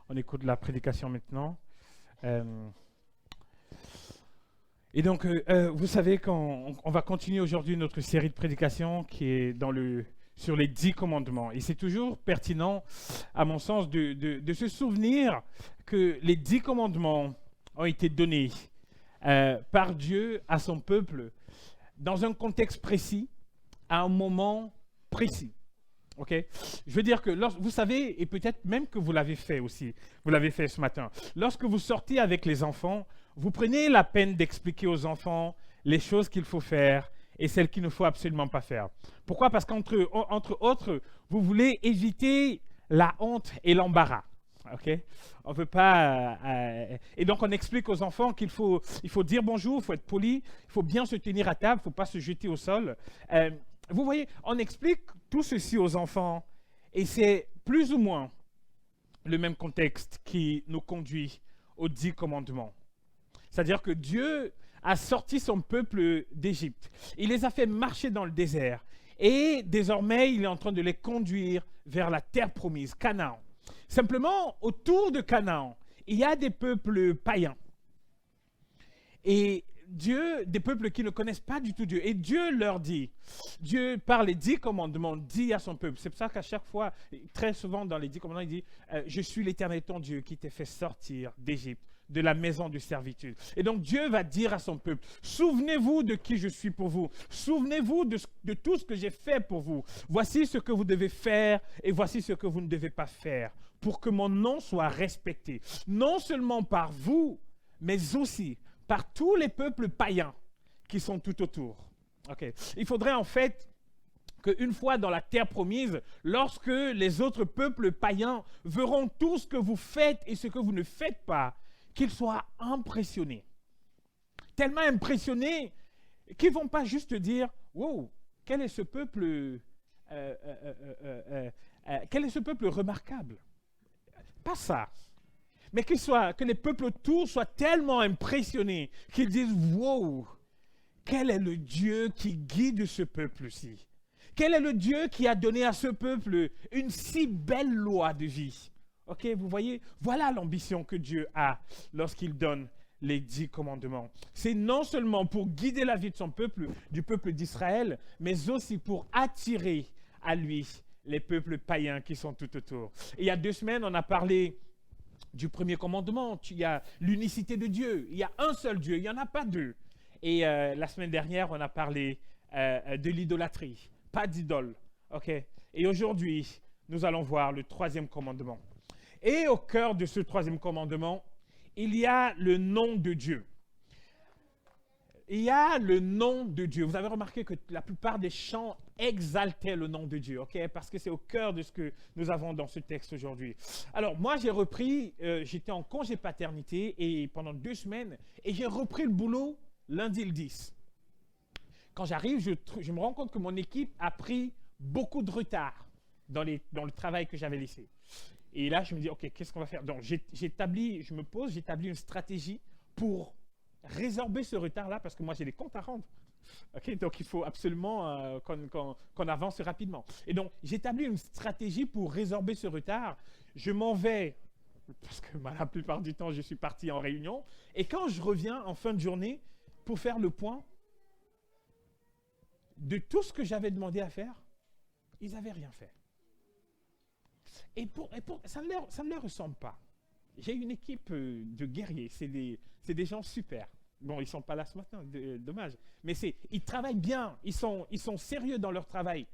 On écoute la prédication maintenant. Euh, et donc, vous savez qu'on va continuer aujourd'hui notre série de prédications qui est sur les 10 commandements. Et c'est toujours pertinent, à mon sens, de se souvenir que les 10 commandements ont été donnés par Dieu à son peuple dans un contexte précis, à un moment précis. Ok, je veux dire que vous savez, et peut-être même que vous l'avez fait aussi, vous l'avez fait ce matin, lorsque vous sortez avec les enfants, vous prenez la peine d'expliquer aux enfants les choses qu'il faut faire et celles qu'il ne faut absolument pas faire. Pourquoi? Parce entre autres, vous voulez éviter la honte et l'embarras. Ok, on veut pas. Et donc on explique aux enfants il faut dire bonjour, il faut être poli, il faut bien se tenir à table, il ne faut pas se jeter au sol. Vous voyez, on explique tout ceci aux enfants et c'est plus ou moins le même contexte qui nous conduit aux 10 commandements. C'est-à-dire que Dieu a sorti son peuple d'Égypte. Il les a fait marcher dans le désert et désormais il est en train de les conduire vers la terre promise, Canaan. Simplement, autour de Canaan, il y a des peuples païens. Et des peuples qui ne connaissent pas du tout Dieu. Et Dieu leur dit, Dieu par les 10 commandements dit à son peuple, c'est pour ça qu'à chaque fois, très souvent dans les 10 commandements, il dit, je suis l'Éternel ton Dieu qui t'a fait sortir d'Égypte, de la maison de servitude. Et donc Dieu va dire à son peuple, souvenez-vous de qui je suis pour vous, souvenez-vous de tout ce que j'ai fait pour vous. Voici ce que vous devez faire et voici ce que vous ne devez pas faire pour que mon nom soit respecté, non seulement par vous, mais aussi par tous les peuples païens qui sont tout autour. Okay. Il faudrait en fait qu'une fois dans la terre promise, lorsque les autres peuples païens verront tout ce que vous faites et ce que vous ne faites pas, qu'ils soient impressionnés. Tellement impressionnés qu'ils ne vont pas juste dire « Wow, quel est ce peuple remarquable ?» Pas ça. Mais que les peuples autour soient tellement impressionnés qu'ils disent « Wow, quel est le Dieu qui guide ce peuple-ci? Quel est le Dieu qui a donné à ce peuple une si belle loi de vie? » Ok, vous voyez, voilà l'ambition que Dieu a lorsqu'il donne les 10 commandements. C'est non seulement pour guider la vie de son peuple, du peuple d'Israël, mais aussi pour attirer à lui les peuples païens qui sont tout autour. Et il y a 2 semaines, on a parlé du premier commandement. Il y a l'unicité de Dieu. Il y a un seul Dieu, il n'y en a pas deux. Et la semaine dernière, on a parlé de l'idolâtrie, pas d'idole. Okay? Et aujourd'hui, nous allons voir le 3e commandement. Et au cœur de ce 3e commandement, il y a le nom de Dieu. Il y a le nom de Dieu. Vous avez remarqué que la plupart des chants exaltaient le nom de Dieu, okay? Parce que c'est au cœur de ce que nous avons dans ce texte aujourd'hui. Alors, moi, j'ai repris, j'étais en congé paternité et pendant 2 semaines, et j'ai repris le boulot lundi le 10. Quand j'arrive, je me rends compte que mon équipe a pris beaucoup de retard dans le travail que j'avais laissé. Et là, je me dis, OK, qu'est-ce qu'on va faire? Donc, j'établis une stratégie pour résorber ce retard-là, parce que moi, j'ai des comptes à rendre. Okay? Donc, il faut absolument qu'on avance rapidement. Et donc, j'établis une stratégie pour résorber ce retard. Je m'en vais, parce que la plupart du temps, je suis parti en réunion. Et quand je reviens en fin de journée pour faire le point de tout ce que j'avais demandé à faire, ils n'avaient rien fait. Et ça ne leur ressemble pas. J'ai une équipe de guerriers, c'est des gens super. Bon, ils ne sont pas là ce matin, dommage. Mais ils travaillent bien, ils sont sérieux dans leur travail.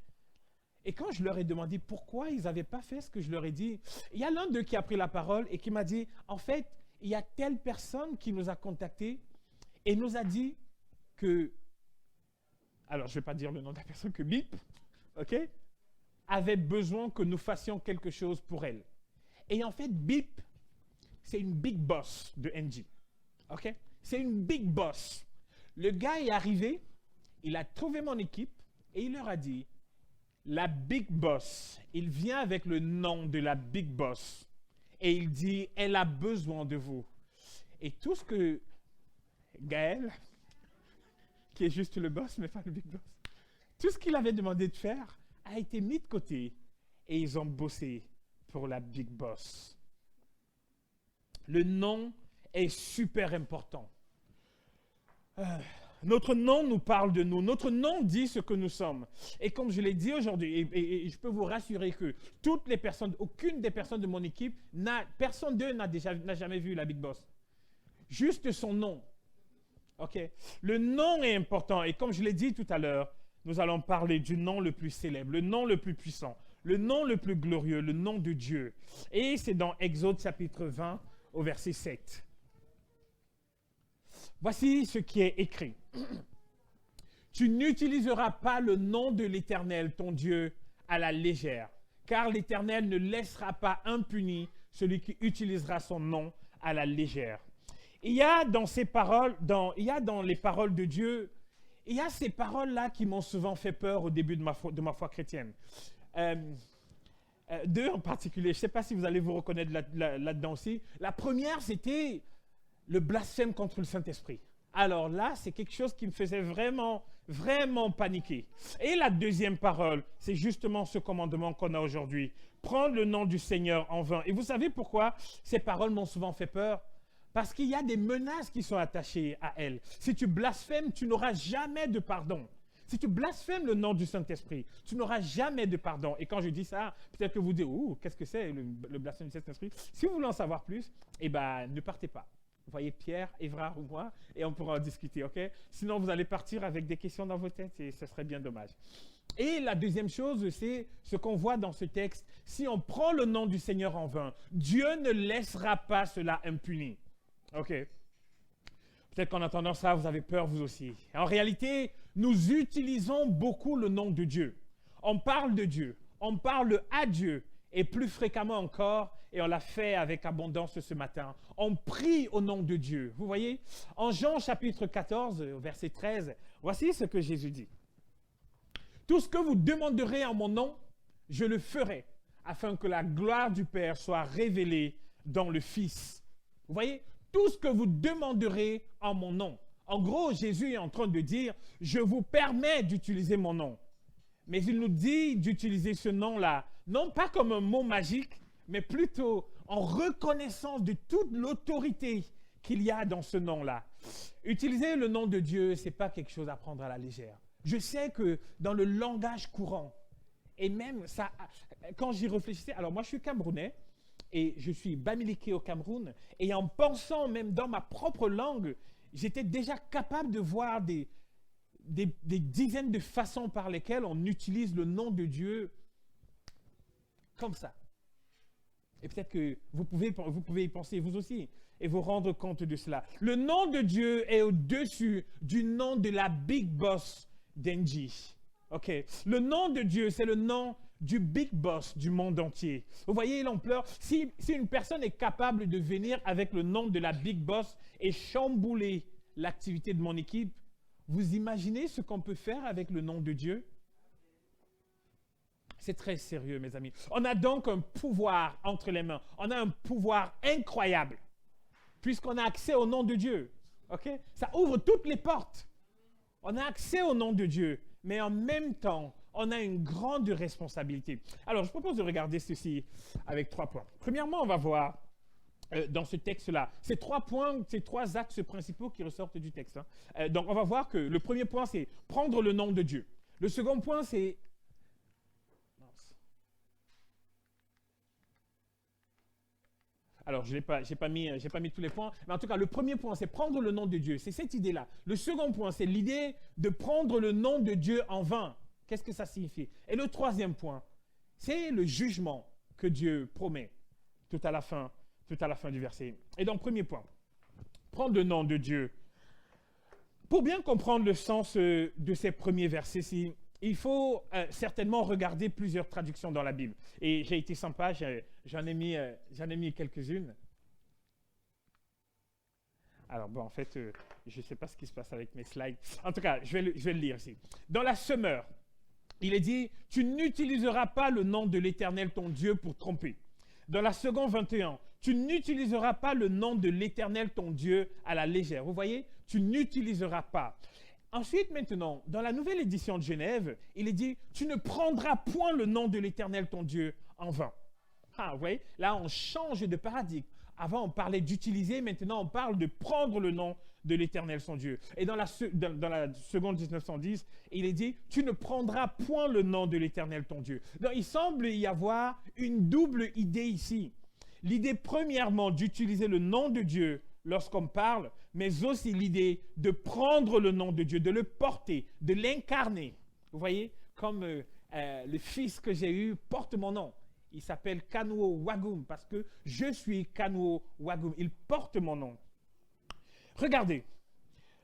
Et quand je leur ai demandé pourquoi ils n'avaient pas fait ce que je leur ai dit, il y a l'un d'eux qui a pris la parole et qui m'a dit, en fait, il y a telle personne qui nous a contactés et nous a dit que, alors je ne vais pas dire le nom de la personne, que Bip, ok, avait besoin que nous fassions quelque chose pour elle. Et en fait, Bip, c'est une big boss de NG. OK? C'est une big boss. Le gars est arrivé, il a trouvé mon équipe et il leur a dit, la big boss, il vient avec le nom de la big boss et il dit, elle a besoin de vous. Et tout ce que Gaël, qui est juste le boss, mais pas le big boss, tout ce qu'il avait demandé de faire a été mis de côté et ils ont bossé pour la big boss. Le nom est super important. Notre nom nous parle de nous. Notre nom dit ce que nous sommes. Et comme je l'ai dit aujourd'hui, et je peux vous rassurer que toutes les personnes, aucune des personnes de mon équipe, personne d'eux n'a jamais vu la Big Boss. Juste son nom. OK? Le nom est important. Et comme je l'ai dit tout à l'heure, nous allons parler du nom le plus célèbre, le nom le plus puissant, le nom le plus glorieux, le nom de Dieu. Et c'est dans Exode chapitre 20 au verset 7. Voici ce qui est écrit. Tu n'utiliseras pas le nom de l'Éternel, ton Dieu, à la légère, car l'Éternel ne laissera pas impuni celui qui utilisera son nom à la légère. Il y a dans ces paroles, dans les paroles de Dieu, il y a ces paroles-là qui m'ont souvent fait peur au début de ma foi chrétienne. Deux en particulier, je ne sais pas si vous allez vous reconnaître là-dedans aussi. La première, c'était le blasphème contre le Saint-Esprit. Alors là, c'est quelque chose qui me faisait vraiment, vraiment paniquer. Et la deuxième parole, c'est justement ce commandement qu'on a aujourd'hui. Prendre le nom du Seigneur en vain. Et vous savez pourquoi ces paroles m'ont souvent fait peur? Parce qu'il y a des menaces qui sont attachées à elles. Si tu blasphèmes, tu n'auras jamais de pardon. Si tu blasphèmes le nom du Saint-Esprit, tu n'auras jamais de pardon. Et quand je dis ça, peut-être que vous dites, qu'est-ce que c'est le blasphème du Saint-Esprit? Si vous voulez en savoir plus, ne partez pas. Vous voyez Pierre, Évrard ou moi, et on pourra en discuter, ok? Sinon, vous allez partir avec des questions dans vos têtes et ce serait bien dommage. Et la deuxième chose, c'est ce qu'on voit dans ce texte. Si on prend le nom du Seigneur en vain, Dieu ne laissera pas cela impuni. Ok? Peut-être qu'en entendant ça, vous avez peur vous aussi. En réalité, nous utilisons beaucoup le nom de Dieu. On parle de Dieu, on parle à Dieu, et plus fréquemment encore, et on l'a fait avec abondance ce matin, on prie au nom de Dieu. Vous voyez? En Jean chapitre 14, verset 13, voici ce que Jésus dit. Tout ce que vous demanderez en mon nom, je le ferai, afin que la gloire du Père soit révélée dans le Fils. Vous voyez? Tout ce que vous demanderez en mon nom. En gros, Jésus est en train de dire, je vous permets d'utiliser mon nom. Mais il nous dit d'utiliser ce nom-là, non pas comme un mot magique, mais plutôt en reconnaissance de toute l'autorité qu'il y a dans ce nom-là. Utiliser le nom de Dieu, ce n'est pas quelque chose à prendre à la légère. Je sais que dans le langage courant, et même ça, quand j'y réfléchissais, alors moi je suis camerounais, et je suis bamiliqué au Cameroun, et en pensant même dans ma propre langue, j'étais déjà capable de voir des dizaines de façons par lesquelles on utilise le nom de Dieu comme ça. Et peut-être que vous pouvez y penser vous aussi et vous rendre compte de cela. Le nom de Dieu est au-dessus du nom de la Big Boss d'Engie. Ok? Le nom de Dieu, c'est le nom du Big Boss du monde entier. Vous voyez l'ampleur? Si une personne est capable de venir avec le nom de la Big Boss et chambouler l'activité de mon équipe, vous imaginez ce qu'on peut faire avec le nom de Dieu? C'est très sérieux, mes amis. On a donc un pouvoir entre les mains. On a un pouvoir incroyable, puisqu'on a accès au nom de Dieu. Ok? Ça ouvre toutes les portes. On a accès au nom de Dieu, mais en même temps, on a une grande responsabilité. Alors, je propose de regarder ceci avec 3 points. Premièrement, on va voir dans ce texte-là, ces 3 points, ces 3 axes principaux qui ressortent du texte. Donc, on va voir que le premier point, c'est prendre le nom de Dieu. Le second point, c'est... Alors, je n'ai pas mis tous les points, mais en tout cas, le premier point, c'est prendre le nom de Dieu. C'est cette idée-là. Le second point, c'est l'idée de prendre le nom de Dieu en vain. Qu'est-ce que ça signifie? Et le troisième point, c'est le jugement que Dieu promet tout à la fin du verset. Et donc, premier point, prendre le nom de Dieu. Pour bien comprendre le sens de ces premiers versets-ci, il faut certainement regarder plusieurs traductions dans la Bible. Et j'ai été sympa, j'en ai mis quelques-unes. Alors bon, en fait, je ne sais pas ce qui se passe avec mes slides. En tout cas, je vais le lire ici. Dans la Semeur, il est dit, tu n'utiliseras pas le nom de l'Éternel ton Dieu pour tromper. Dans la seconde 21, tu n'utiliseras pas le nom de l'Éternel ton Dieu à la légère. Vous voyez, tu n'utiliseras pas. Ensuite, maintenant, dans la nouvelle édition de Genève, il est dit, tu ne prendras point le nom de l'Éternel ton Dieu en vain. Ah, vous voyez, là, on change de paradigme. Avant, on parlait d'utiliser, maintenant, on parle de prendre le nom de l'Éternel, son Dieu. Et dans la seconde 1910, il est dit, tu ne prendras point le nom de l'Éternel, ton Dieu. Donc, il semble y avoir une double idée ici. L'idée, premièrement, d'utiliser le nom de Dieu lorsqu'on parle, mais aussi l'idée de prendre le nom de Dieu, de le porter, de l'incarner. Vous voyez, comme le fils que j'ai eu porte mon nom. Il s'appelle Kanuo Wagum parce que je suis Kanuo Wagum. Il porte mon nom. Regardez,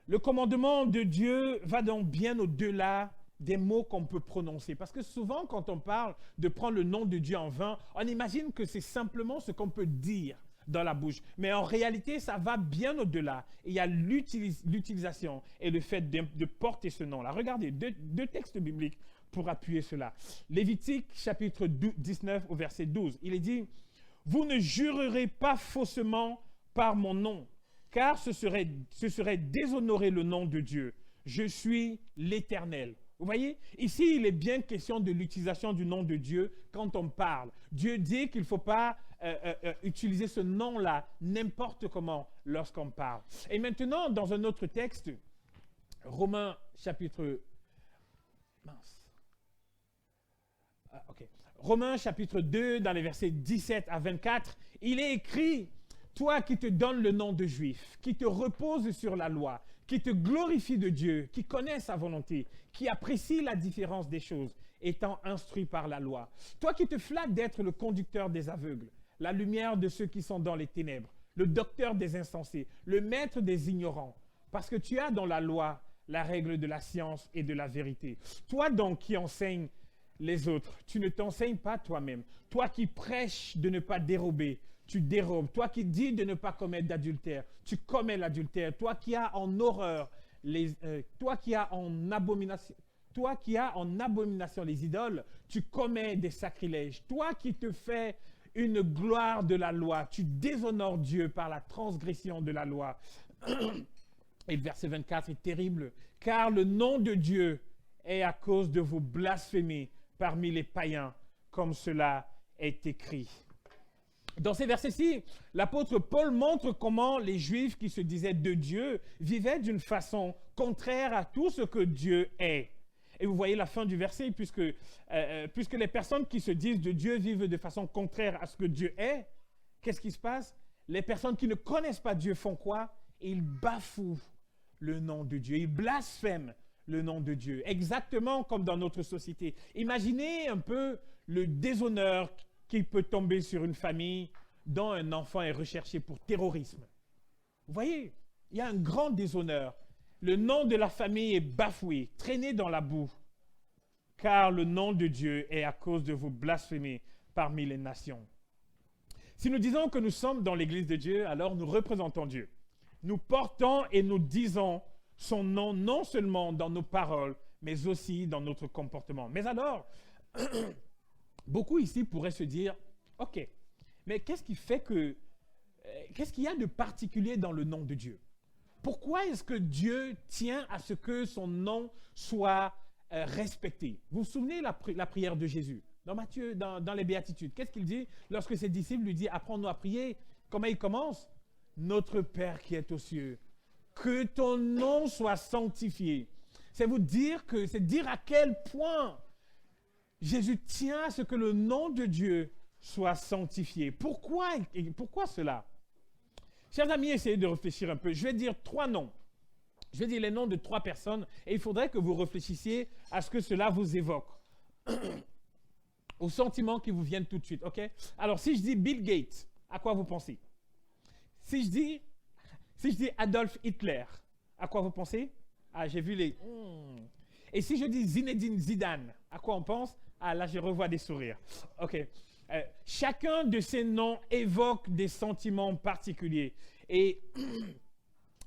le commandement de Dieu va donc bien au-delà des mots qu'on peut prononcer. Parce que souvent, quand on parle de prendre le nom de Dieu en vain, on imagine que c'est simplement ce qu'on peut dire dans la bouche. Mais en réalité, ça va bien au-delà. Il y a l'utilisation et le fait de porter ce nom-là. Regardez, deux textes bibliques pour appuyer cela. Lévitique, chapitre 19, au verset 12. Il est dit, « Vous ne jurerez pas faussement par mon nom, car ce serait déshonorer le nom de Dieu. Je suis l'Éternel. » Vous voyez, ici, il est bien question de l'utilisation du nom de Dieu quand on parle. Dieu dit qu'il ne faut pas utiliser ce nom-là n'importe comment lorsqu'on parle. Et maintenant, dans un autre texte, Romains chapitre... Romains chapitre 2, dans les versets 17 à 24, il est écrit, « Toi qui te donnes le nom de juif, qui te repose sur la loi, qui te glorifie de Dieu, qui connaît sa volonté, qui apprécie la différence des choses, étant instruit par la loi. Toi qui te flattes d'être le conducteur des aveugles, la lumière de ceux qui sont dans les ténèbres, le docteur des insensés, le maître des ignorants, parce que tu as dans la loi la règle de la science et de la vérité. Toi donc qui enseignes les autres, tu ne t'enseignes pas toi-même. Toi qui prêches de ne pas dérober, tu dérobes. Toi qui dis de ne pas commettre d'adultère, tu commets l'adultère. Toi qui as en horreur, toi qui as en abomination les idoles, tu commets des sacrilèges. Toi qui te fais une gloire de la loi, tu déshonores Dieu par la transgression de la loi. Et le verset 24 est terrible, car le nom de Dieu est à cause de vous blasphémer parmi les païens, comme cela est écrit. Dans ces versets-ci, l'apôtre Paul montre comment les Juifs qui se disaient de Dieu vivaient d'une façon contraire à tout ce que Dieu est. Et vous voyez la fin du verset, puisque les personnes qui se disent de Dieu vivent de façon contraire à ce que Dieu est, qu'est-ce qui se passe? Les personnes qui ne connaissent pas Dieu font quoi? Ils bafouent le nom de Dieu, ils blasphèment le nom de Dieu, exactement comme dans notre société. Imaginez un peu le déshonneur qui peut tomber sur une famille dont un enfant est recherché pour terrorisme. Vous voyez, il y a un grand déshonneur. Le nom de la famille est bafoué, traîné dans la boue, car le nom de Dieu est à cause de vous blasphémer parmi les nations. Si nous disons que nous sommes dans l'Église de Dieu, alors nous représentons Dieu. Nous portons et nous disons son nom non seulement dans nos paroles, mais aussi dans notre comportement. Mais alors, beaucoup ici pourraient se dire, ok, mais qu'est-ce qu'il y a de particulier dans le nom de Dieu? Pourquoi est-ce que Dieu tient à ce que son nom soit respecté? Vous vous souvenez la prière de Jésus dans Matthieu, dans les Béatitudes? Qu'est-ce qu'il dit lorsque ses disciples lui disent, apprends-nous à prier? Comment il commence? Notre Père qui est aux cieux, que ton nom soit sanctifié. C'est dire à quel point Jésus tient à ce que le nom de Dieu soit sanctifié. Pourquoi cela? Chers amis, essayez de réfléchir un peu. Je vais dire 3 noms. Je vais dire les noms de 3 personnes et il faudrait que vous réfléchissiez à ce que cela vous évoque. Aux sentiments qui vous viennent tout de suite, ok? Alors, si je dis Bill Gates, à quoi vous pensez? Si je dis Adolf Hitler, à quoi vous pensez? Ah, j'ai vu les... Et si je dis Zinedine Zidane, à quoi on pense? Ah, là, je revois des sourires. OK. Chacun de ces noms évoque des sentiments particuliers. Et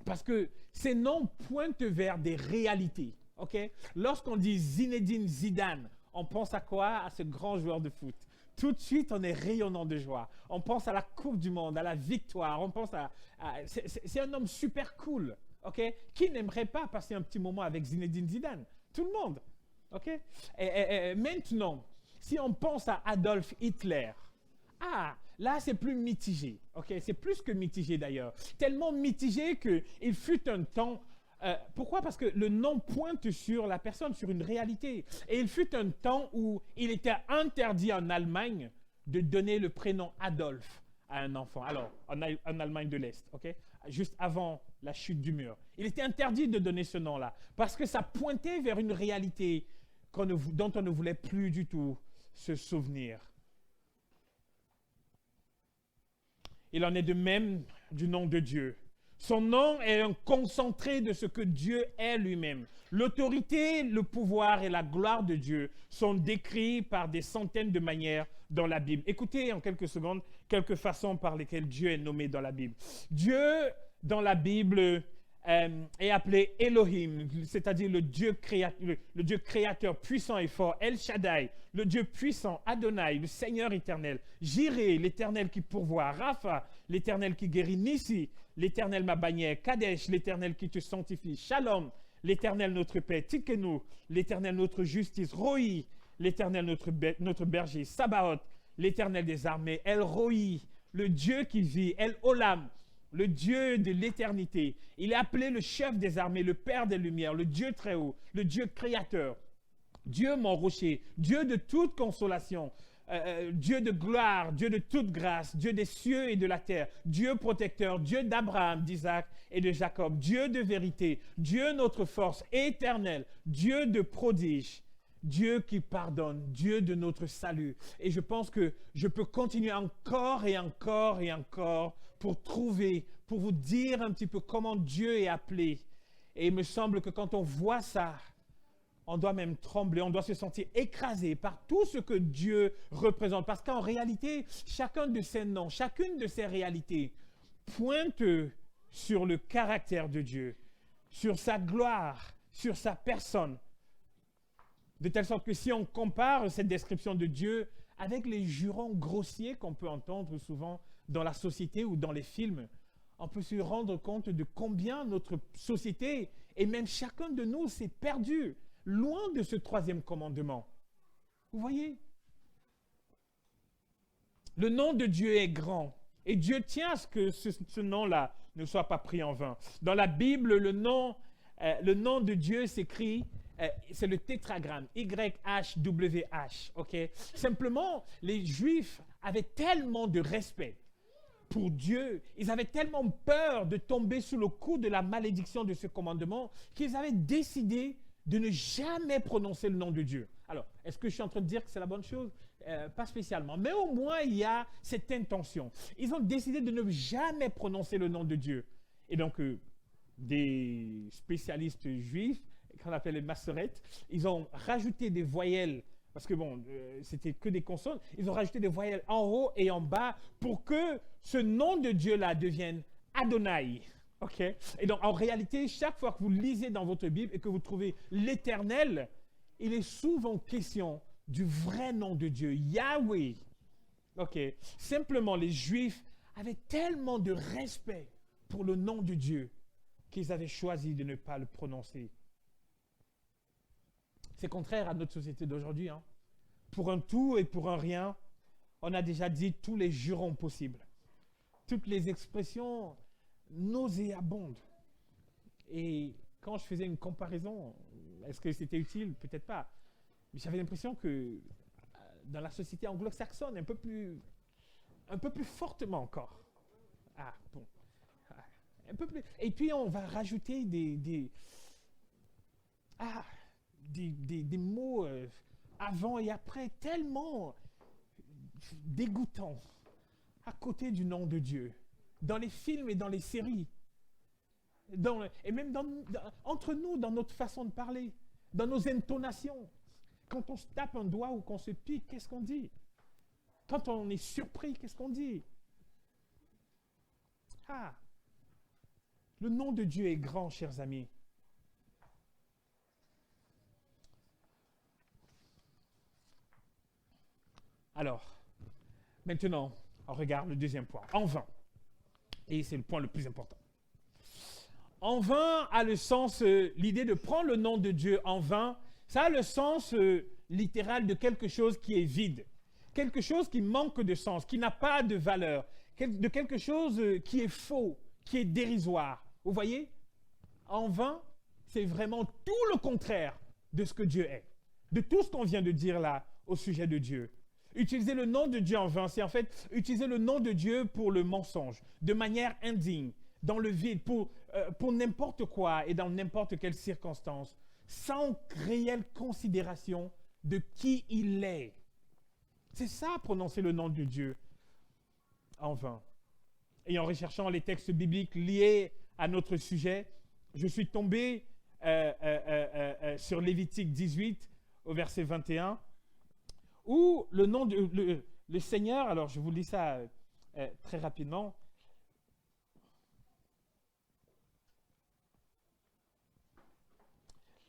parce que ces noms pointent vers des réalités. OK? Lorsqu'on dit Zinedine Zidane, on pense à quoi? À ce grand joueur de foot. Tout de suite, on est rayonnant de joie. On pense à la Coupe du Monde, à la victoire. On pense c'est un homme super cool. OK? Qui n'aimerait pas passer un petit moment avec Zinedine Zidane? Tout le monde. OK? Et maintenant, si on pense à Adolf Hitler, Là, c'est plus mitigé. Ok, c'est plus que mitigé d'ailleurs. Tellement mitigé qu'il fut un temps. Pourquoi? Parce que le nom pointe sur la personne, sur une réalité. Et il fut un temps où il était interdit en Allemagne de donner le prénom Adolphe à un enfant. Alors, en Allemagne de l'Est, ok? Juste avant la chute du mur. Il était interdit de donner ce nom-là parce que ça pointait vers une réalité dont on ne voulait plus du tout se souvenir. Il en est de même du nom de Dieu. Son nom est un concentré de ce que Dieu est lui-même. L'autorité, le pouvoir et la gloire de Dieu sont décrits par des centaines de manières dans la Bible. Écoutez en quelques secondes quelques façons par lesquelles Dieu est nommé dans la Bible. Dieu, dans la Bible, est appelé Elohim, c'est-à-dire le Dieu créateur puissant et fort, El Shaddai, le Dieu puissant, Adonai, le Seigneur éternel, Jireh, l'éternel qui pourvoit, Rapha, l'éternel qui guérit, Nissi, l'éternel ma bannière, Kadesh, l'éternel qui te sanctifie, Shalom, l'éternel notre paix, Tikenu, l'éternel notre justice, Roi, l'éternel notre berger, Sabaoth, l'éternel des armées, El Roi, le Dieu qui vit, El Olam, le Dieu de l'éternité. Il est appelé le chef des armées, le Père des lumières, le Dieu très haut, le Dieu créateur, Dieu mon rocher, Dieu de toute consolation, Dieu de gloire, Dieu de toute grâce, Dieu des cieux et de la terre, Dieu protecteur, Dieu d'Abraham, d'Isaac et de Jacob, Dieu de vérité, Dieu notre force éternelle, Dieu de prodige, Dieu qui pardonne, Dieu de notre salut. Et je pense que je peux continuer encore et encore et encore pour vous dire un petit peu comment Dieu est appelé. Et il me semble que quand on voit ça, on doit même trembler, on doit se sentir écrasé par tout ce que Dieu représente. Parce qu'en réalité, chacun de ces noms, chacune de ces réalités pointe sur le caractère de Dieu, sur sa gloire, sur sa personne. De telle sorte que si on compare cette description de Dieu avec les jurons grossiers qu'on peut entendre souvent dans la société ou dans les films, on peut se rendre compte de combien notre société et même chacun de nous s'est perdu loin de ce troisième commandement. Vous voyez? Le nom de Dieu est grand et Dieu tient à ce que ce nom-là ne soit pas pris en vain. Dans la Bible, le nom de Dieu s'écrit, c'est le tétragramme, YHWH, ok? Simplement, les Juifs avaient tellement de respect pour Dieu, ils avaient tellement peur de tomber sous le coup de la malédiction de ce commandement qu'ils avaient décidé de ne jamais prononcer le nom de Dieu. Alors, est-ce que je suis en train de dire que c'est la bonne chose? Pas spécialement, mais au moins il y a cette intention. Ils ont décidé de ne jamais prononcer le nom de Dieu. Et donc, des spécialistes juifs, qu'on appelle les massorettes, ils ont rajouté des voyelles, parce que bon, c'était que des consonnes, ils ont rajouté des voyelles en haut et en bas pour que ce nom de Dieu-là devienne Adonai. Ok? Et donc, en réalité, chaque fois que vous lisez dans votre Bible et que vous trouvez l'Éternel, il est souvent question du vrai nom de Dieu, Yahweh. Ok? Simplement, les Juifs avaient tellement de respect pour le nom de Dieu qu'ils avaient choisi de ne pas le prononcer. C'est contraire à notre société d'aujourd'hui. Hein? Pour un tout et pour un rien, on a déjà dit tous les jurons possibles. Toutes les expressions nauséabondes. Et quand je faisais une comparaison, est-ce que c'était utile? Peut-être pas. Mais j'avais l'impression que dans la société anglo-saxonne, un peu plus fortement encore. Ah, bon. Un peu plus. Et puis on va rajouter des mots avant et après tellement dégoûtants à côté du nom de Dieu, dans les films et dans les séries, et même entre nous, dans notre façon de parler, dans nos intonations. Quand on se tape un doigt ou qu'on se pique, qu'est-ce qu'on dit? Quand on est surpris, qu'est-ce qu'on dit? Ah! Le nom de Dieu est grand, chers amis. Alors, maintenant, on regarde le deuxième point. En vain. Et c'est le point le plus important. En vain a le sens, l'idée de prendre le nom de Dieu en vain, ça a le sens littéral de quelque chose qui est vide. quelque chose qui manque de sens, qui n'a pas de valeur, de quelque chose qui est faux, qui est dérisoire. Vous voyez? En vain, c'est vraiment tout le contraire de ce que Dieu est, de tout ce qu'on vient de dire là au sujet de Dieu. Utiliser le nom de Dieu en vain, c'est en fait utiliser le nom de Dieu pour le mensonge, de manière indigne, dans le vide, pour n'importe quoi et dans n'importe quelle circonstance, sans réelle considération de qui il est. C'est ça, prononcer le nom de Dieu en vain. Et en recherchant les textes bibliques liés à notre sujet, je suis tombé sur Lévitique 18, au verset 21, où le nom de le Seigneur, alors je vous lis ça très rapidement.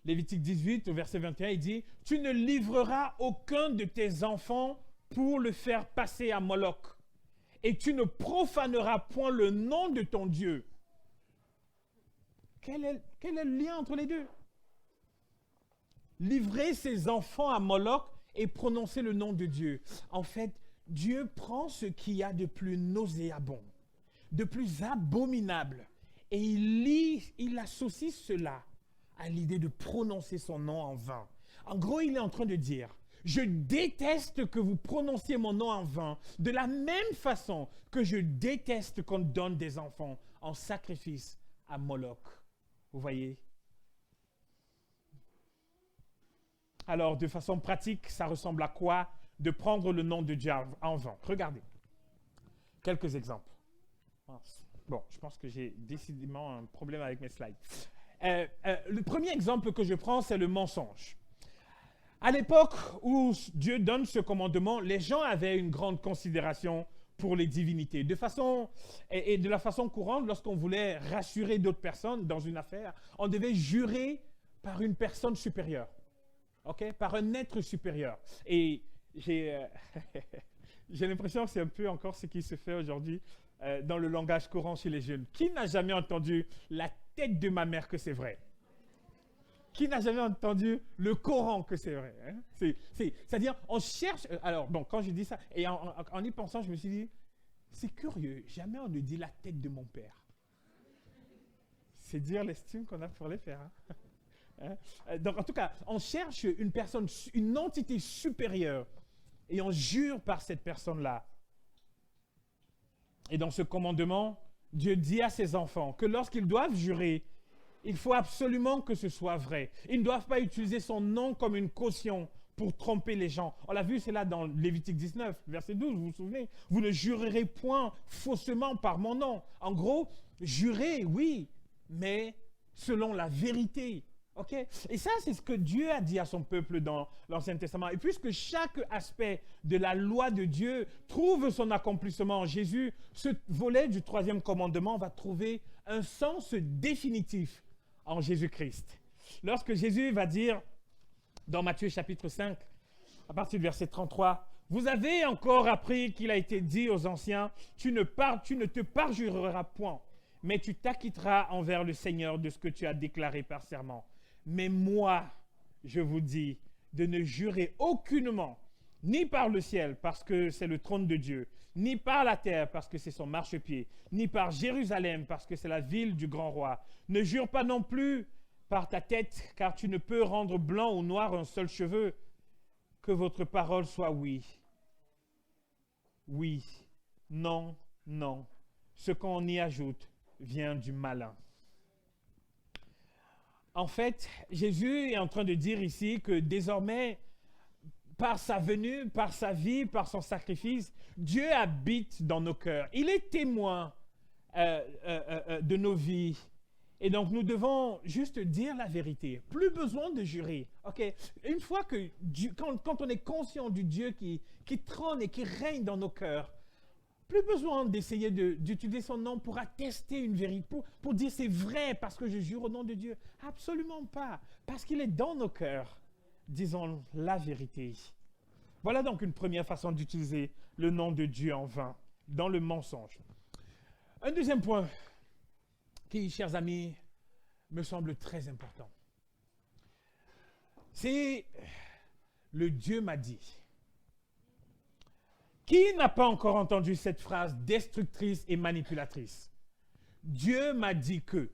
Lévitique 18, au verset 21, il dit « Tu ne livreras aucun de tes enfants pour le faire passer à Moloch, et tu ne profaneras point le nom de ton Dieu. » Quel est le lien entre les deux? Livrer ses enfants à Moloch et prononcer le nom de Dieu. En fait, Dieu prend ce qu'il y a de plus nauséabond, de plus abominable, et il associe cela à l'idée de prononcer son nom en vain. En gros, il est en train de dire, je déteste que vous prononciez mon nom en vain, de la même façon que je déteste qu'on donne des enfants en sacrifice à Moloch. Vous voyez? Alors, de façon pratique, ça ressemble à quoi de prendre le nom de Dieu en vain? Regardez. Quelques exemples. Bon, je pense que j'ai décidément un problème avec mes slides. Le premier exemple que je prends, c'est le mensonge. À l'époque où Dieu donne ce commandement, les gens avaient une grande considération pour les divinités. De la façon courante, lorsqu'on voulait rassurer d'autres personnes dans une affaire, on devait jurer par une personne supérieure, par un être supérieur. Et j'ai l'impression que c'est un peu encore ce qui se fait aujourd'hui dans le langage courant chez les jeunes. Qui n'a jamais entendu la tête de ma mère que c'est vrai? Qui n'a jamais entendu le Coran que c'est vrai, hein? C'est-à-dire, on cherche... Alors, bon, quand je dis ça, et en y pensant, je me suis dit, c'est curieux, jamais on ne dit la tête de mon père. C'est dire l'estime qu'on a pour les pères. Hein? Donc, en tout cas, on cherche une personne, une entité supérieure, et on jure par cette personne-là. Et dans ce commandement, Dieu dit à ses enfants que lorsqu'ils doivent jurer, il faut absolument que ce soit vrai. Ils ne doivent pas utiliser son nom comme une caution pour tromper les gens. On l'a vu, c'est là dans Lévitique 19, verset 12, vous vous souvenez? Vous ne jurerez point faussement par mon nom. En gros, jurer, oui, mais selon la vérité. Et ça, c'est ce que Dieu a dit à son peuple dans l'Ancien Testament. Et puisque chaque aspect de la loi de Dieu trouve son accomplissement en Jésus, ce volet du troisième commandement va trouver un sens définitif en Jésus-Christ. Lorsque Jésus va dire, dans Matthieu chapitre 5, à partir du verset 33, « Vous avez encore appris qu'il a été dit aux anciens, tu ne te parjureras point, mais tu t'acquitteras envers le Seigneur de ce que tu as déclaré par serment. Mais moi, je vous dis de ne jurer aucunement, ni par le ciel, parce que c'est le trône de Dieu, ni par la terre, parce que c'est son marchepied, ni par Jérusalem, parce que c'est la ville du grand roi. Ne jure pas non plus par ta tête, car tu ne peux rendre blanc ou noir un seul cheveu. Que votre parole soit oui. Oui, non, non. Ce qu'on y ajoute vient du malin. » En fait, Jésus est en train de dire ici que désormais, par sa venue, par sa vie, par son sacrifice, Dieu habite dans nos cœurs. Il est témoin de nos vies. Et donc, nous devons juste dire la vérité. Plus besoin de jurer. Une fois que Dieu, quand on est conscient du Dieu qui trône et qui règne dans nos cœurs, plus besoin d'essayer d'utiliser son nom pour attester une vérité, pour dire c'est vrai parce que je jure au nom de Dieu. Absolument pas. Parce qu'il est dans nos cœurs. Disons la vérité. Voilà donc une première façon d'utiliser le nom de Dieu en vain, dans le mensonge. Un deuxième point qui, chers amis, me semble très important. C'est le Dieu m'a dit. Qui n'a pas encore entendu cette phrase destructrice et manipulatrice? Dieu m'a dit que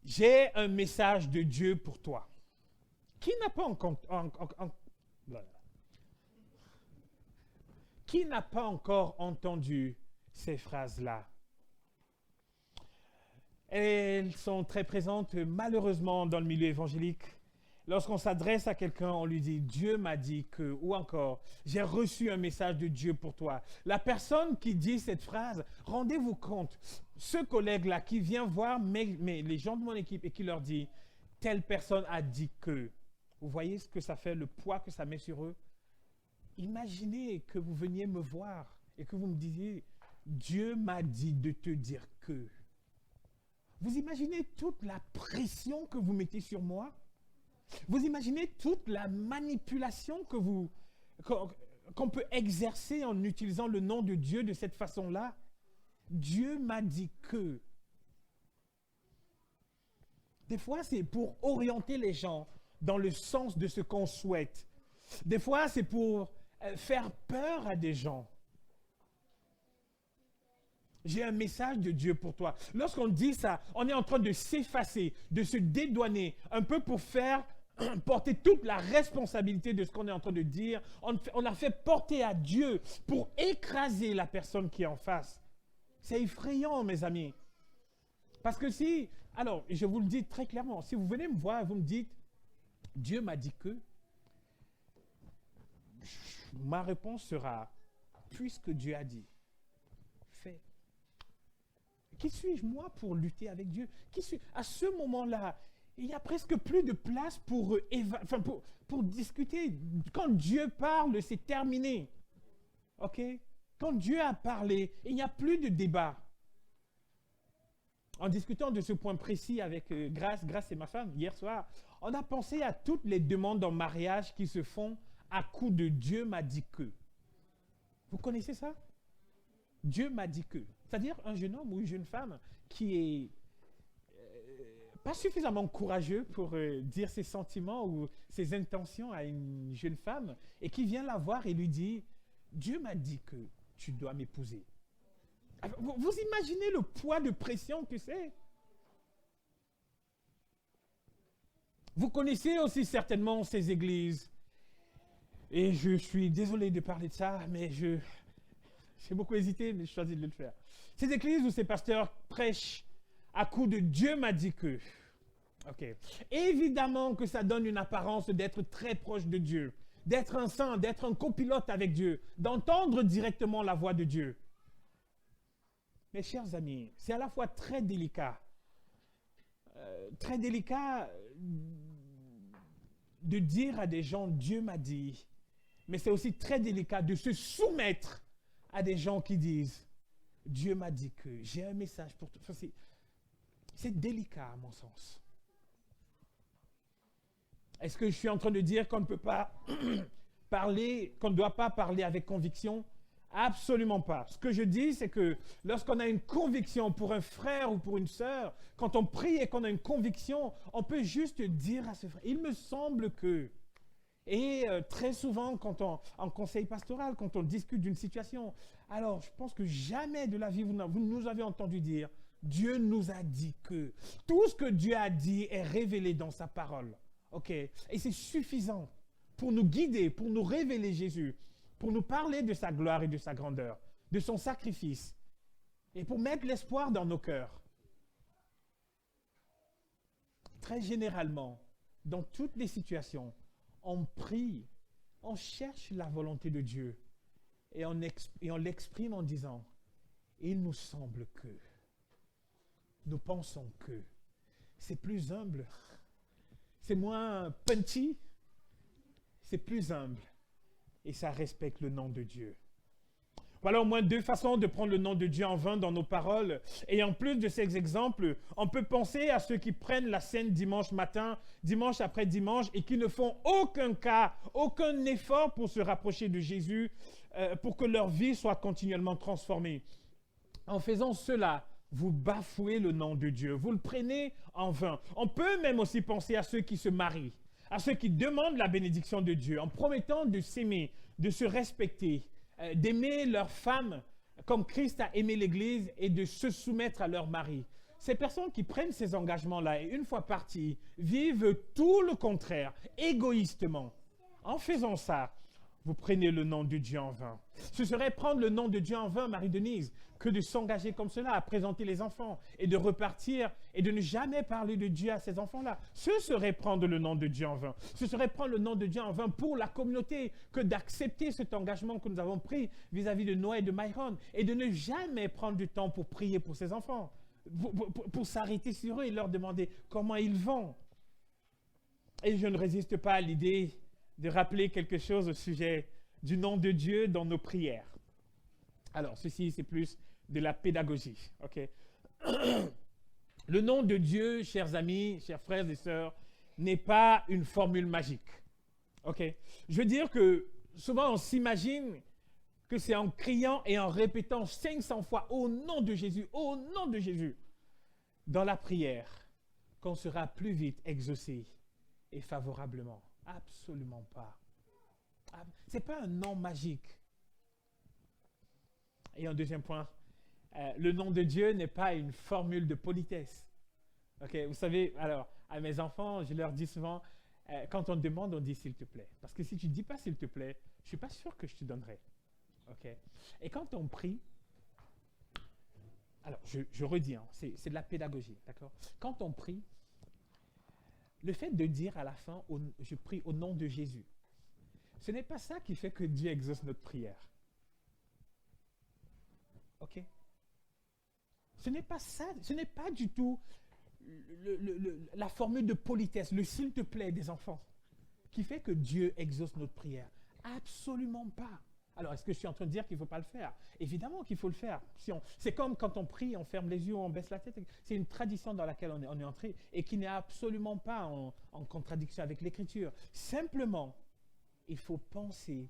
j'ai un message de Dieu pour toi. Qui n'a pas Qui n'a pas encore entendu ces phrases-là? Elles sont très présentes malheureusement dans le milieu évangélique. Lorsqu'on s'adresse à quelqu'un, on lui dit « Dieu m'a dit que » ou encore « J'ai reçu un message de Dieu pour toi ». La personne qui dit cette phrase, rendez-vous compte, ce collègue-là qui vient voir les gens de mon équipe et qui leur dit « Telle personne a dit que ». Vous voyez ce que ça fait, le poids que ça met sur eux? Imaginez que vous veniez me voir et que vous me disiez « Dieu m'a dit de te dire que ». Vous imaginez toute la pression que vous mettez sur moi? Vous imaginez toute la manipulation qu'on peut exercer en utilisant le nom de Dieu de cette façon-là? Dieu m'a dit que. Des fois, c'est pour orienter les gens dans le sens de ce qu'on souhaite. Des fois, c'est pour faire peur à des gens. J'ai un message de Dieu pour toi. Lorsqu'on dit ça, on est en train de s'effacer, de se dédouaner, un peu pour faire porter toute la responsabilité de ce qu'on est en train de dire. On a fait porter à Dieu pour écraser la personne qui est en face. C'est effrayant, mes amis. Parce que si, alors, je vous le dis très clairement, si vous venez me voir et vous me dites, Dieu m'a dit que, ma réponse sera, puisque Dieu a dit, fais. Qui suis-je, moi, pour lutter avec Dieu? À ce moment-là, il n'y a presque plus de place pour discuter. Quand Dieu parle, c'est terminé. OK? Quand Dieu a parlé, il n'y a plus de débat. En discutant de ce point précis avec Grace et ma femme, hier soir, on a pensé à toutes les demandes en mariage qui se font à coup de Dieu m'a dit que. Vous connaissez ça? Dieu m'a dit que. C'est-à-dire un jeune homme ou une jeune femme qui est pas suffisamment courageux pour dire ses sentiments ou ses intentions à une jeune femme et qui vient la voir et lui dit « Dieu m'a dit que tu dois m'épouser ». Vous imaginez le poids de pression que c'est? Vous connaissez aussi certainement ces églises. Et je suis désolé de parler de ça, mais j'ai beaucoup hésité, mais je choisis de le faire. Ces églises où ces pasteurs prêchent à coup de Dieu m'a dit que. Ok. Évidemment que ça donne une apparence d'être très proche de Dieu, d'être un saint, d'être un copilote avec Dieu, d'entendre directement la voix de Dieu. Mes chers amis, c'est à la fois très délicat de dire à des gens Dieu m'a dit, mais c'est aussi très délicat de se soumettre à des gens qui disent Dieu m'a dit que j'ai un message pour toi. C'est délicat à mon sens. Est-ce que je suis en train de dire qu'on ne peut pas parler, qu'on ne doit pas parler avec conviction? Absolument pas. Ce que je dis, c'est que lorsqu'on a une conviction pour un frère ou pour une sœur, quand on prie et qu'on a une conviction, on peut juste dire à ce frère, il me semble que. Et très souvent, en conseil pastoral, quand on discute d'une situation, alors je pense que jamais de la vie, vous nous avez entendu dire, Dieu nous a dit que. Tout ce que Dieu a dit est révélé dans sa parole. OK? Et c'est suffisant pour nous guider, pour nous révéler Jésus, pour nous parler de sa gloire et de sa grandeur, de son sacrifice, et pour mettre l'espoir dans nos cœurs. Très généralement, dans toutes les situations, on prie, on cherche la volonté de Dieu, et on l'exprime en disant, il nous semble que, nous pensons que, c'est plus humble, c'est moins punchy, c'est plus humble. Et ça respecte le nom de Dieu. Voilà au moins deux façons de prendre le nom de Dieu en vain dans nos paroles. Et en plus de ces exemples, on peut penser à ceux qui prennent la scène dimanche matin, dimanche après dimanche, et qui ne font aucun cas, aucun effort pour se rapprocher de Jésus, pour que leur vie soit continuellement transformée. En faisant cela, vous bafouez le nom de Dieu, vous le prenez en vain. On peut même aussi penser à ceux qui se marient, à ceux qui demandent la bénédiction de Dieu en promettant de s'aimer, de se respecter, d'aimer leur femme comme Christ a aimé l'Église et de se soumettre à leur mari. Ces personnes qui prennent ces engagements-là et une fois parties, vivent tout le contraire, égoïstement. En faisant ça, vous prenez le nom de Dieu en vain. Ce serait prendre le nom de Dieu en vain, Marie-Denise, que de s'engager comme cela, à présenter les enfants et de repartir et de ne jamais parler de Dieu à ces enfants-là. Ce serait prendre le nom de Dieu en vain. Ce serait prendre le nom de Dieu en vain pour la communauté que d'accepter cet engagement que nous avons pris vis-à-vis de Noé et de Myron et de ne jamais prendre du temps pour prier pour ces enfants, pour s'arrêter sur eux et leur demander comment ils vont. Et je ne résiste pas à l'idée de rappeler quelque chose au sujet du nom de Dieu dans nos prières. Alors, ceci, c'est plus de la pédagogie. Okay? Le nom de Dieu, chers amis, chers frères et sœurs, n'est pas une formule magique. Okay? Je veux dire que souvent, on s'imagine que c'est en criant et en répétant 500 fois « Au nom de Jésus, au nom de Jésus » dans la prière qu'on sera plus vite exaucé et favorablement. Absolument pas. Ce n'est pas un nom magique. Et un deuxième point, le nom de Dieu n'est pas une formule de politesse. Okay? Vous savez, alors, à mes enfants, je leur dis souvent, quand on demande, on dit s'il te plaît. Parce que si tu ne dis pas s'il te plaît, je ne suis pas sûr que je te donnerai. Okay? Et quand on prie, alors je redis, hein, c'est de la pédagogie, d'accord? Quand on prie, le fait de dire à la fin, je prie au nom de Jésus, ce n'est pas ça qui fait que Dieu exauce notre prière. OK? Ce n'est pas ça, ce n'est pas du tout la formule de politesse, le s'il te plaît des enfants, qui fait que Dieu exauce notre prière. Absolument pas. Alors, est-ce que je suis en train de dire qu'il ne faut pas le faire? Évidemment qu'il faut le faire. C'est comme quand on prie, on ferme les yeux, on baisse la tête. C'est une tradition dans laquelle on est entré et qui n'est absolument pas en contradiction avec l'Écriture. Simplement, il faut penser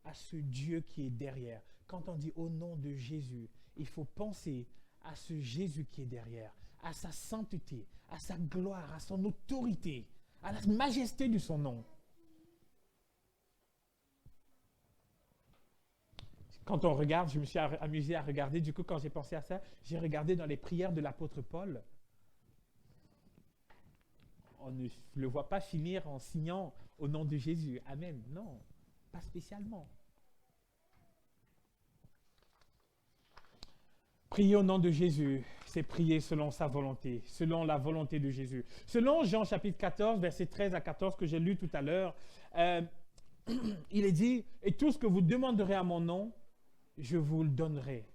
à ce Dieu qui est derrière. Quand on dit au nom de Jésus, il faut penser à ce Jésus qui est derrière, à sa sainteté, à sa gloire, à son autorité, à la majesté de son nom. Quand on regarde, je me suis amusé à regarder, du coup, quand j'ai pensé à ça, j'ai regardé dans les prières de l'apôtre Paul. On ne le voit pas finir en signant au nom de Jésus. Amen. Non, pas spécialement. Prier au nom de Jésus, c'est prier selon sa volonté, selon la volonté de Jésus. Selon Jean chapitre 14, versets 13 à 14 que j'ai lu tout à l'heure, il est dit, « Et tout ce que vous demanderez à mon nom, je vous le donnerai,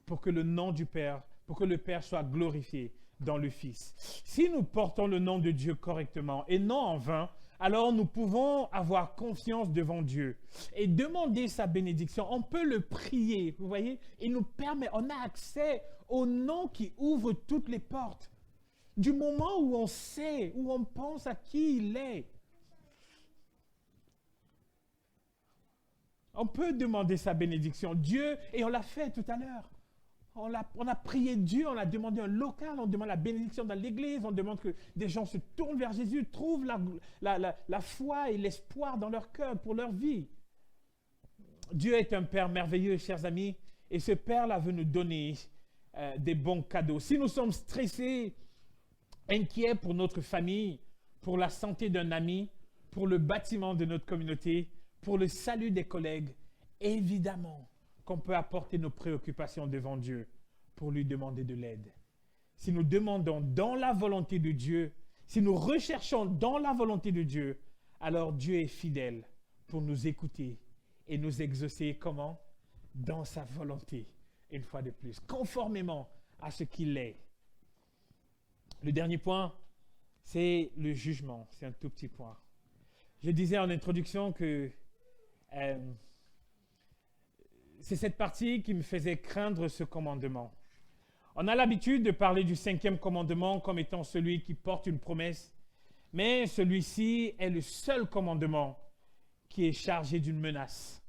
pour que le nom du Père, pour que le Père soit glorifié dans le Fils. » Si nous portons le nom de Dieu correctement et non en vain, alors nous pouvons avoir confiance devant Dieu et demander sa bénédiction. On peut le prier, vous voyez, il nous permet, on a accès au nom qui ouvre toutes les portes. Du moment où on sait, où on pense à qui il est, on peut demander sa bénédiction. Dieu, et on l'a fait tout à l'heure, on a prié Dieu, on a demandé un local, on demande la bénédiction dans l'église, on demande que des gens se tournent vers Jésus, trouvent la foi et l'espoir dans leur cœur pour leur vie. Dieu est un Père merveilleux, chers amis, et ce Père-là veut nous donner des bons cadeaux. Si nous sommes stressés, inquiets pour notre famille, pour la santé d'un ami, pour le bâtiment de notre communauté, pour le salut des collègues, évidemment qu'on peut apporter nos préoccupations devant Dieu pour lui demander de l'aide. Si nous demandons dans la volonté de Dieu, si nous recherchons dans la volonté de Dieu, alors Dieu est fidèle pour nous écouter et nous exaucer comment? Dans sa volonté, une fois de plus, conformément à ce qu'il est. Le dernier point, c'est le jugement. C'est un tout petit point. Je disais en introduction que c'est cette partie qui me faisait craindre ce commandement. On a l'habitude de parler du 5e commandement comme étant celui qui porte une promesse, mais celui-ci est le seul commandement qui est chargé d'une menace.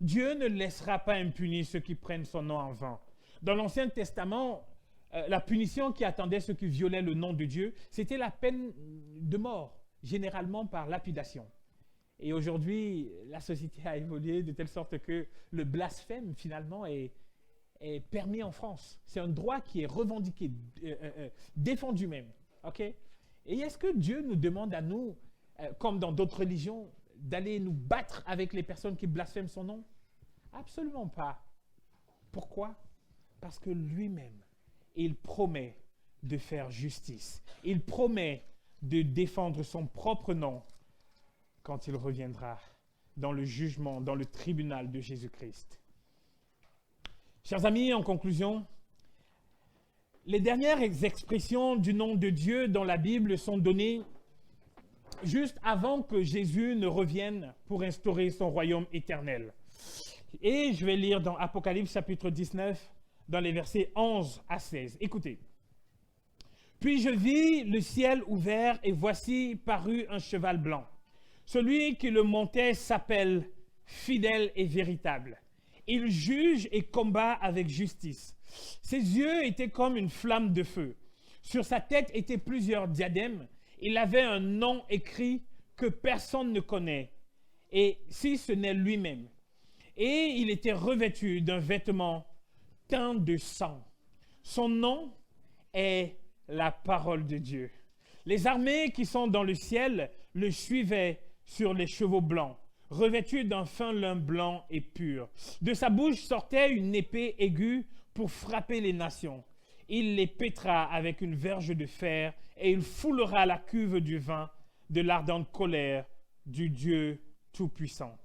Dieu ne laissera pas impunis ceux qui prennent son nom en vain. Dans l'Ancien Testament, la punition qui attendait ceux qui violaient le nom de Dieu, c'était la peine de mort, généralement par lapidation. Et aujourd'hui, la société a évolué de telle sorte que le blasphème, finalement, est permis en France. C'est un droit qui est revendiqué, défendu même. OK? Et est-ce que Dieu nous demande à nous, comme dans d'autres religions, d'aller nous battre avec les personnes qui blasphèment son nom? Absolument pas. Pourquoi? Parce que lui-même, il promet de faire justice. Il promet de défendre son propre nom quand il reviendra dans le jugement, dans le tribunal de Jésus-Christ. Chers amis, en conclusion, les dernières expressions du nom de Dieu dans la Bible sont données juste avant que Jésus ne revienne pour instaurer son royaume éternel. Et je vais lire dans Apocalypse chapitre 19, dans les versets 11 à 16. Écoutez. « Puis je vis le ciel ouvert et voici parut un cheval blanc. Celui qui le montait s'appelle fidèle et véritable. Il juge et combat avec justice. Ses yeux étaient comme une flamme de feu. Sur sa tête étaient plusieurs diadèmes. Il avait un nom écrit que personne ne connaît, et si ce n'est lui-même. Et il était revêtu d'un vêtement teint de sang. Son nom est la parole de Dieu. Les armées qui sont dans le ciel le suivaient sur les chevaux blancs, revêtus d'un fin lin blanc et pur. De sa bouche sortait une épée aiguë pour frapper les nations. Il les pètera avec une verge de fer et il foulera la cuve du vin de l'ardente colère du Dieu Tout-Puissant.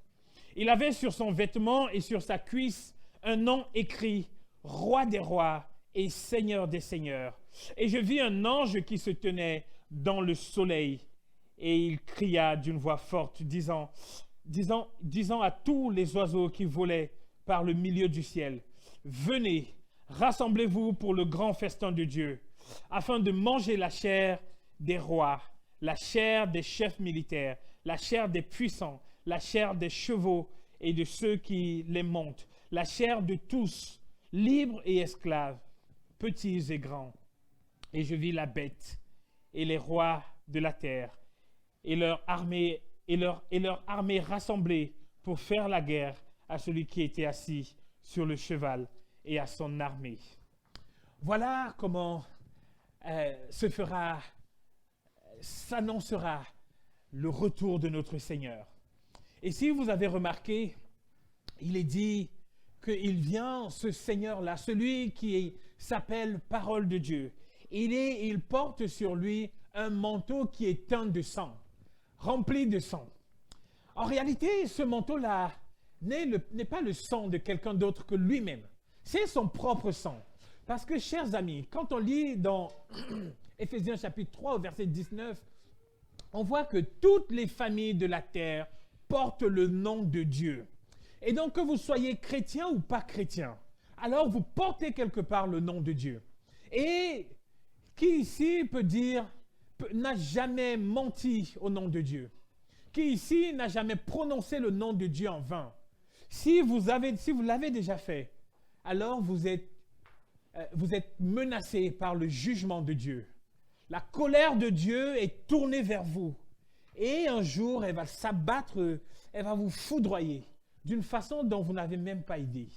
Il avait sur son vêtement et sur sa cuisse un nom écrit « Roi des rois et Seigneur des seigneurs ». Et je vis un ange qui se tenait dans le soleil et il cria d'une voix forte, disant à tous les oiseaux qui volaient par le milieu du ciel, « Venez, rassemblez-vous pour le grand festin de Dieu, afin de manger la chair des rois, la chair des chefs militaires, la chair des puissants, la chair des chevaux et de ceux qui les montent, la chair de tous, libres et esclaves, petits et grands. Et je vis la bête et les rois de la terre et leur armée rassemblée pour faire la guerre à celui qui était assis sur le cheval et à son armée. » Voilà comment s'annoncera le retour de notre Seigneur. Et si vous avez remarqué, il est dit qu'il vient, ce Seigneur-là, celui qui s'appelle Parole de Dieu. Il porte sur lui un manteau qui est teint de sang, rempli de sang. En réalité, ce manteau-là n'est pas le sang de quelqu'un d'autre que lui-même. C'est son propre sang. Parce que, chers amis, quand on lit dans Éphésiens chapitre 3 au verset 19, on voit que toutes les familles de la terre portent le nom de Dieu. Et donc, que vous soyez chrétien ou pas chrétien, alors vous portez quelque part le nom de Dieu. Et qui ici peut dire, n'a jamais menti au nom de Dieu? Qui ici n'a jamais prononcé le nom de Dieu en vain? Si vous l'avez déjà fait, alors vous êtes menacé par le jugement de Dieu. La colère de Dieu est tournée vers vous. Et un jour, elle va s'abattre, elle va vous foudroyer d'une façon dont vous n'avez même pas idée.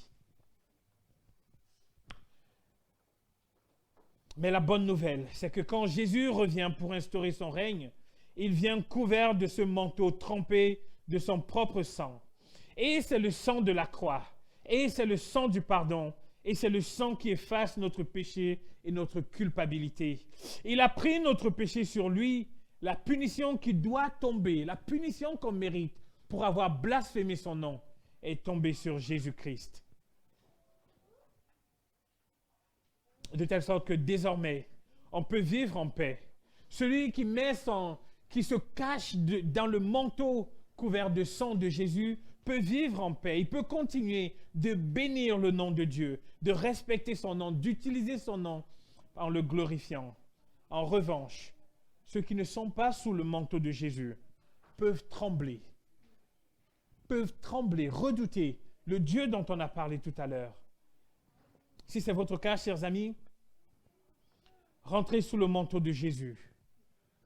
Mais la bonne nouvelle, c'est que quand Jésus revient pour instaurer son règne, il vient couvert de ce manteau trempé de son propre sang. Et c'est le sang de la croix, et c'est le sang du pardon, et c'est le sang qui efface notre péché et notre culpabilité. Il a pris notre péché sur lui, la punition qui doit tomber, la punition qu'on mérite pour avoir blasphémé son nom, est tombée sur Jésus-Christ. De telle sorte que désormais, on peut vivre en paix. Celui qui se cache dans le manteau couvert de sang de Jésus peut vivre en paix. Il peut continuer de bénir le nom de Dieu, de respecter son nom, d'utiliser son nom en le glorifiant. En revanche, ceux qui ne sont pas sous le manteau de Jésus peuvent trembler, redouter le Dieu dont on a parlé tout à l'heure. Si c'est votre cas, chers amis, rentrez sous le manteau de Jésus.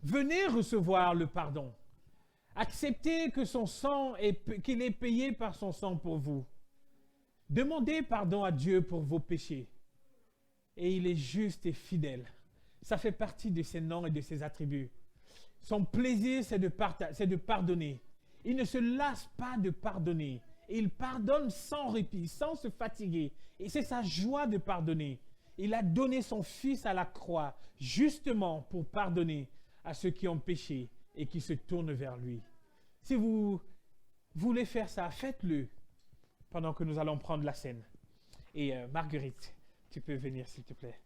Venez recevoir le pardon. Acceptez que son sang qu'il est payé par son sang pour vous. Demandez pardon à Dieu pour vos péchés. Et il est juste et fidèle. Ça fait partie de ses noms et de ses attributs. Son plaisir, c'est de pardonner. Il ne se lasse pas de pardonner. Et il pardonne sans répit, sans se fatiguer. Et c'est sa joie de pardonner. Il a donné son Fils à la croix, justement pour pardonner à ceux qui ont péché et qui se tournent vers lui. Si vous voulez faire ça, faites-le pendant que nous allons prendre la scène. Et Marguerite, tu peux venir s'il te plaît.